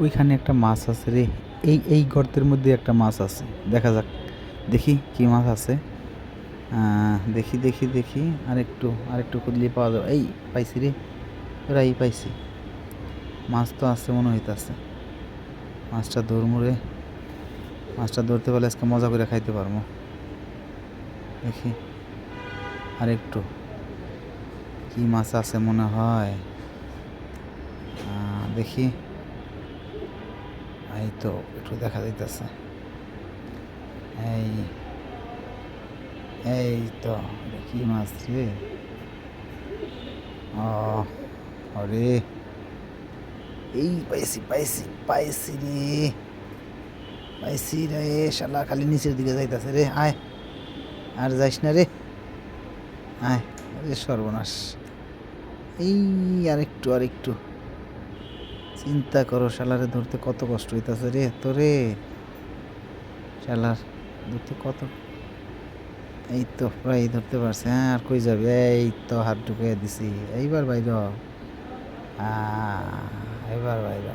ওইখানে একটা মাছ আছে রে। এই গর্তের মধ্যে একটা মাছ আছে, দেখা যাক। দেখি কি মাছ আছে। দেখি দেখি দেখি, আরেকটু খুঁজলে পাওয়া যাবে। এই পাইছি রে, এই পাইছি। মাছ তো আছে মনে হইতাছে। মাছটা ধরমু রে। মাছটা ধরতে পারলে আজকে মজা করে খাইতে পারবো। দেখি আরেকটু কি মাছ আছে মনে হয়। দেখি, এই তো একটু দেখা যাইতেছে। এই এই তো, কি মাছ রে? আরে এই পাইছি পাইছি পাইছি রে, পাইছি রে। শালা খালি নিচের দিকে যাইতেছে রে। আয়, আর যাইস না রে, আয়। আরে সর্বনাশ। এই আরেকটু চিন্তা করো, শালারে ধরতে কত কষ্ট হইতাছে রে তোরে। শালার ধরতে কত। এই তো প্রায় ধরতে পারছে। আর কই যাবে? এই তো হাত ঢুকিয়ে দিছি। এইবার বাইর, এইবার বাইর।